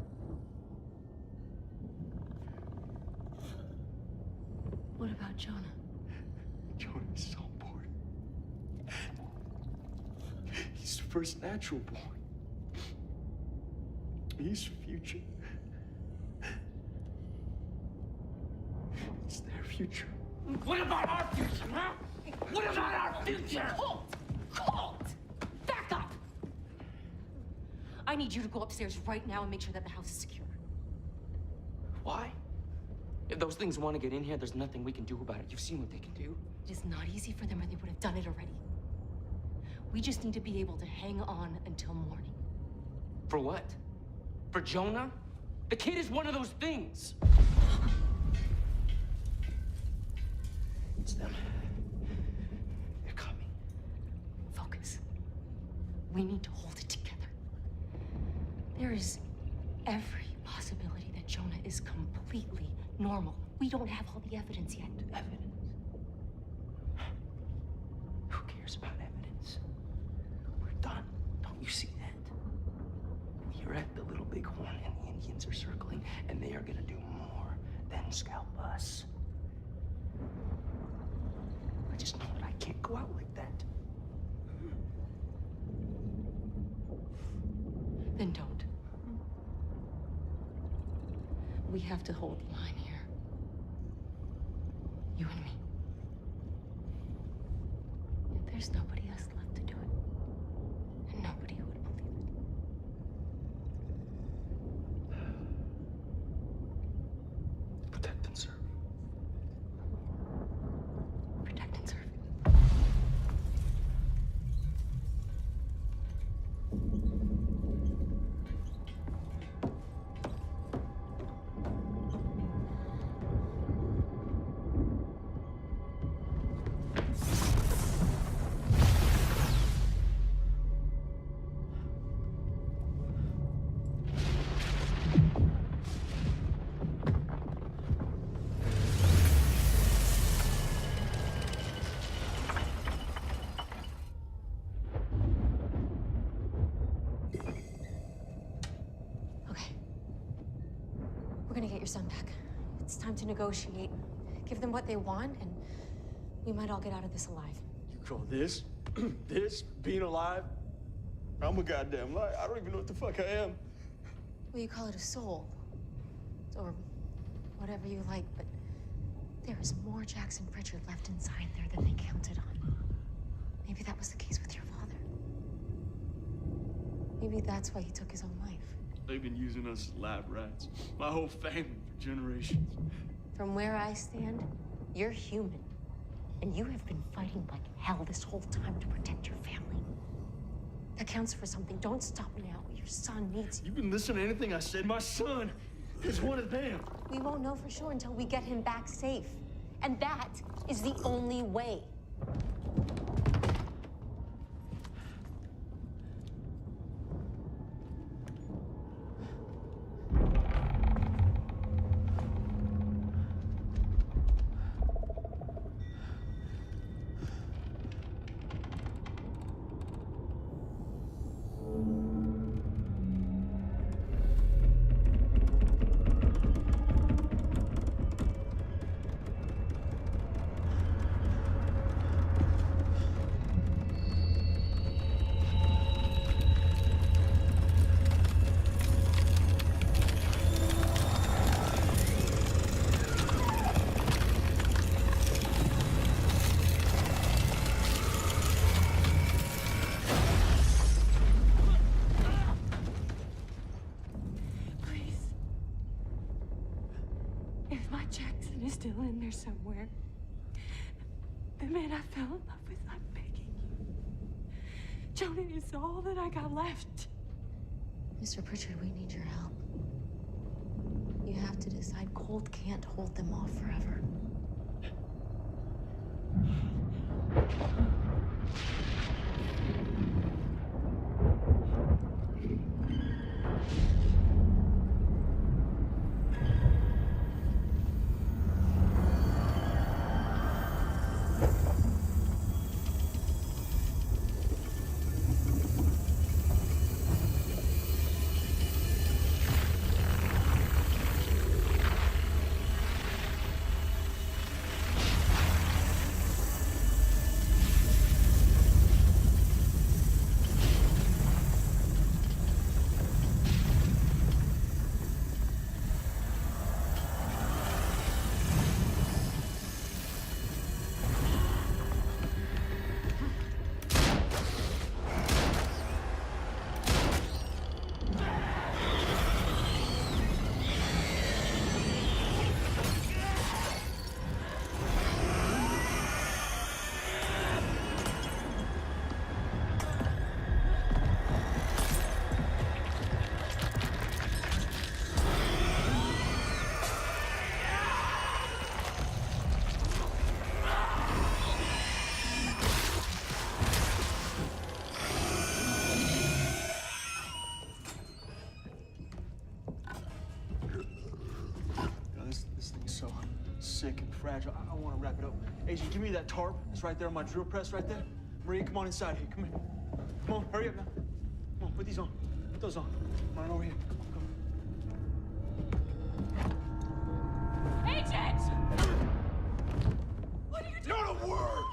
What about Jonah?
Jonah is so important. He's the first natural born. He's the future. It's their future.
What about our future, huh? What about our future?
Halt! Back up! I need you to go upstairs right now and make sure that the house is secure.
Why? If those things want to get in here, there's nothing we can do about it. You've seen what they can do.
It is not easy for them, or they would have done it already. We just need to be able to hang on until morning.
For what? For Jonah? The kid is one of those things.
It's them. They're coming.
Focus. We need to hold it together. There is every possibility that Jonah is completely normal. We don't have all the evidence yet.
Evidence? Who cares about evidence? We're done. Don't you see that? You're at the Little Bighorn and the Indians are circling, and they are gonna do more than scalp us. I just know that I can't go out like that.
Then don't. We have to hold the line here. You and me. There's nobody else left to do it. And nobody who would believe it.
Protect and serve.
Protect and serve. We're gonna get your son back. It's time to negotiate. Give them what they want, and we might all get out of this alive.
You call this, this being alive? I'm a goddamn liar. I don't even know what the fuck I am.
Well, you call it a soul, or whatever you like, but there is more Jackson Pritchard left inside there than they counted on. Maybe that was the case with your father. Maybe that's why he took his own life.
They've been using us as lab rats. My whole family for generations.
From where I stand, you're human. And you have been fighting like hell this whole time to protect your family. That counts for something. Don't stop now. Your son needs you.
You been listening to anything I said? My son is one of them.
We won't know for sure until we get him back safe. And that is the only way.
Jackson is still in there somewhere. The man I fell in love with, I'm begging you. Jonah is all that I got left.
Mr. Pritchard, we need your help. You have to decide Colt can't hold them off forever.
sick and fragile. I want to wrap it up. Agent, give me that tarp. It's right there on my drill press right there. Maria, come on inside here. Come here. Come on, hurry up now. Come on, put these on. Put those on. Come on over here. Go.
Agent! What are you doing?
Not a word!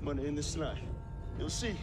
I'm gonna end this tonight. You'll see.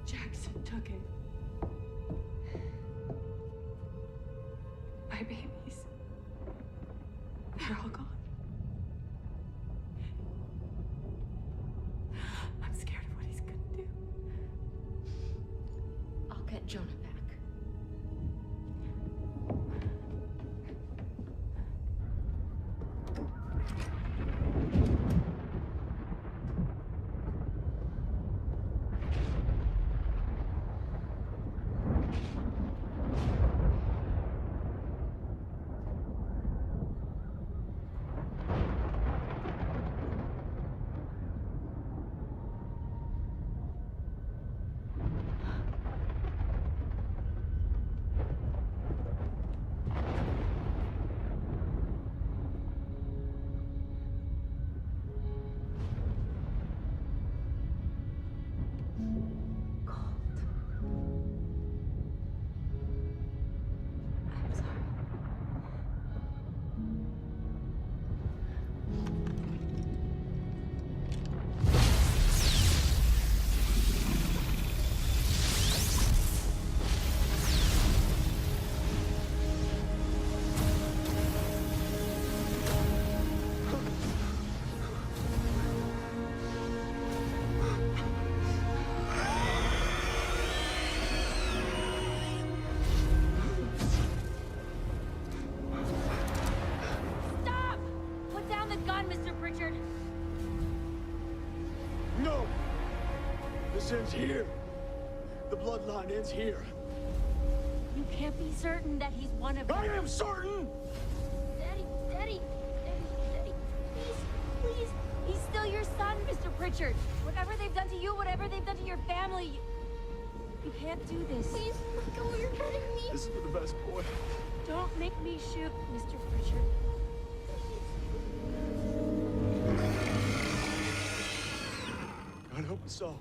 Jackson took it. My babies. They're all gone. I'm scared of what he's gonna do.
I'll get Jonah back.
No! This ends here. The bloodline ends here.
You can't be certain that he's one of
I am certain!
Daddy, please. He's still your son, Mr. Pritchard. Whatever they've done to you, whatever they've done to your family, you can't do this.
Please, let go, you're hurting me.
This is for the best boy.
Don't make me shoot, Mr. Pritchard.
God help us all.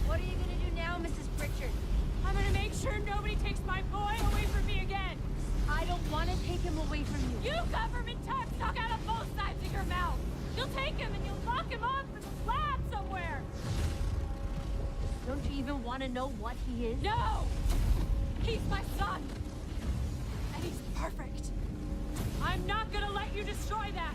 What are you gonna do now, Mrs. Pritchard? I'm gonna want to know what he is?
No! He's my son! And he's perfect. I'm not gonna let you destroy that!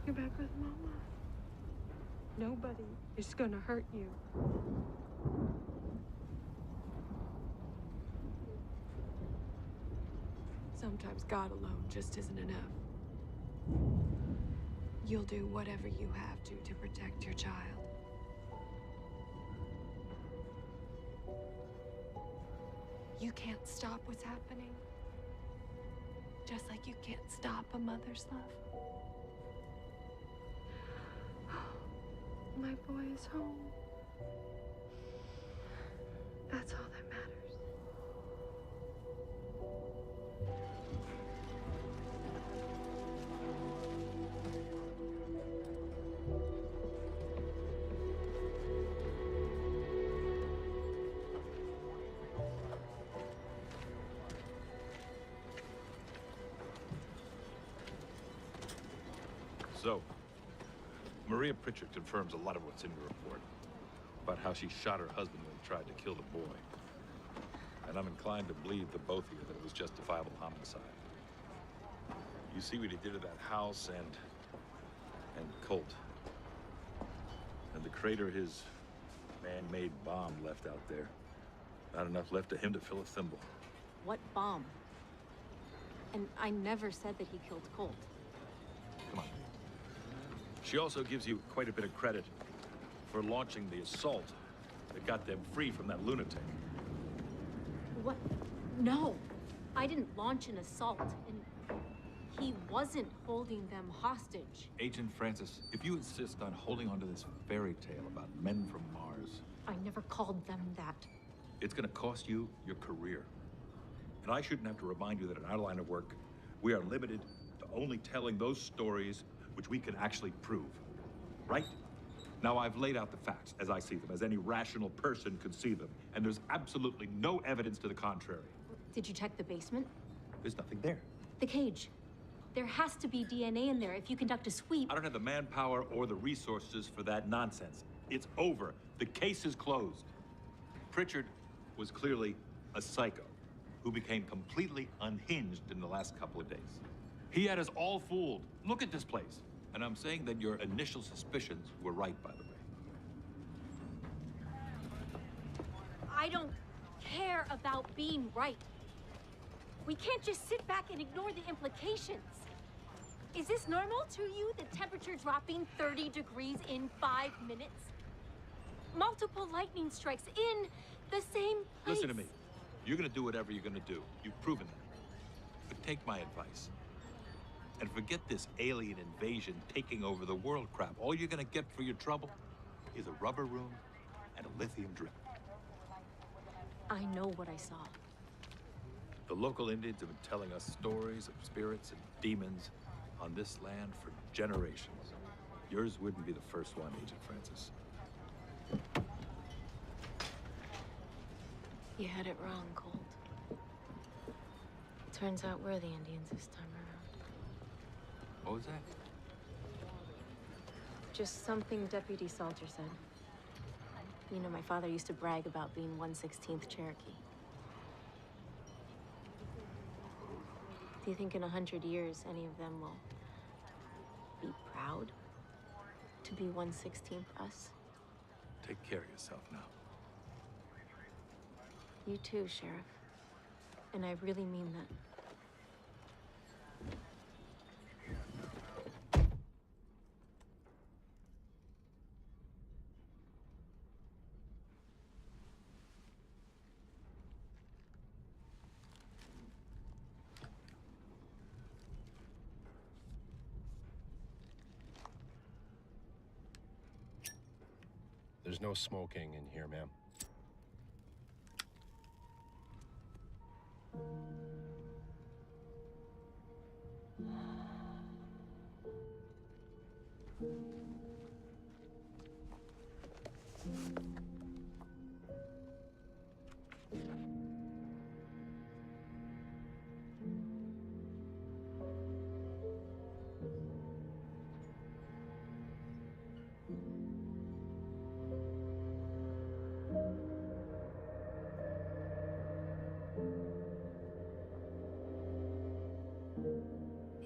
You're back with Mama. Nobody is gonna hurt you. Sometimes God alone just isn't enough. You'll do whatever you have to protect your child. You can't stop what's happening. Just like you can't stop a mother's love. My boy is home. That's all that matters.
So, Maria Pritchard confirms a lot of what's in your report about how she shot her husband when he tried to kill the boy. And I'm inclined to believe the both of you that it was justifiable homicide. You see what he did to that house and Colt. And the crater his man-made bomb left out there. Not enough left of him to fill a thimble.
What bomb? And I never said that he killed Colt.
Come on. She also gives you quite a bit of credit for launching the assault that got them free from that lunatic.
What? No. I didn't launch an assault, and he wasn't holding them hostage.
Agent Francis, if you insist on holding on to this fairy tale about men from Mars...
I never called them that.
It's gonna cost you your career. And I shouldn't have to remind you that in our line of work, we are limited to only telling those stories which we can actually prove, right? Now, I've laid out the facts as I see them, as any rational person could see them, and there's absolutely no evidence to the contrary.
Did you check the basement?
There's nothing there.
The cage. There has to be DNA in there if you conduct a sweep.
I don't have the manpower or the resources for that nonsense. It's over. The case is closed. Pritchard was clearly a psycho who became completely unhinged in the last couple of days. He had us all fooled. Look at this place. And I'm saying that your initial suspicions were right, by the way.
I don't care about being right. We can't just sit back and ignore the implications. Is this normal to you, the temperature dropping 30 degrees in 5 minutes? Multiple lightning strikes in the same place.
Listen to me. You're gonna do whatever you're gonna do. You've proven that. But take my advice. And forget this alien invasion taking over the world crap. All you're gonna get for your trouble is a rubber room and a lithium drip.
I know what I saw.
The local Indians have been telling us stories of spirits and demons on this land for generations. Yours wouldn't be the first one, Agent Francis.
You had it wrong, Colt. Turns out we're the Indians this time around.
What was that?
Just something Deputy Salter said. You know, my father used to brag about being 1/16th Cherokee. Do you think in 100 years any of them will be proud to be 1/16th us?
Take care of yourself now.
You too, Sheriff. And I really mean that.
There's no smoking in here, ma'am.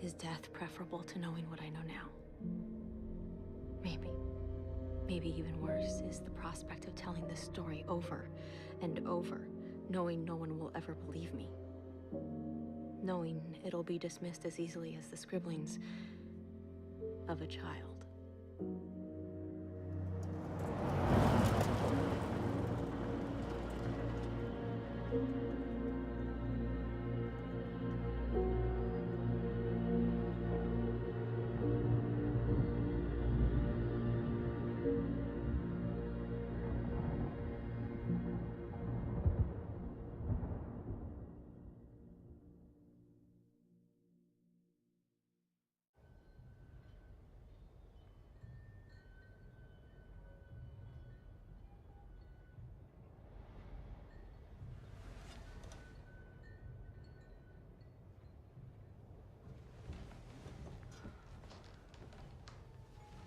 Is death preferable to knowing what I know now? Maybe. Maybe even worse is the prospect of telling this story over and over, knowing no one will ever believe me. Knowing it'll be dismissed as easily as the scribblings of a child.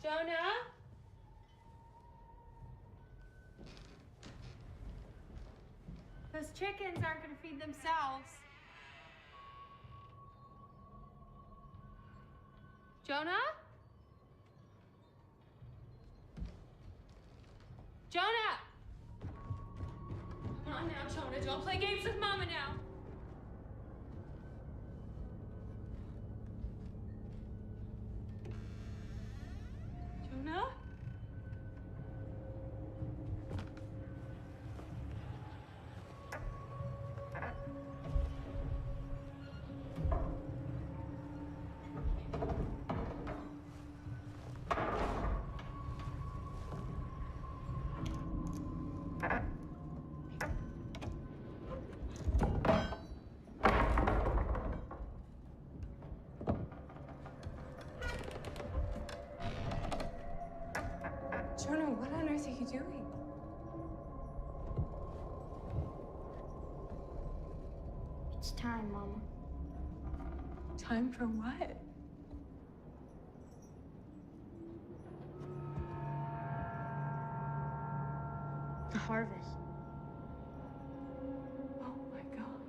Jonah? Those chickens aren't gonna feed themselves. Jonah? Jonah! Come on now, Jonah. Don't play games with Mama now. Jonah? Jonah, what on earth are you doing?
It's time, Mama.
Time for what?
The harvest.
Oh my God.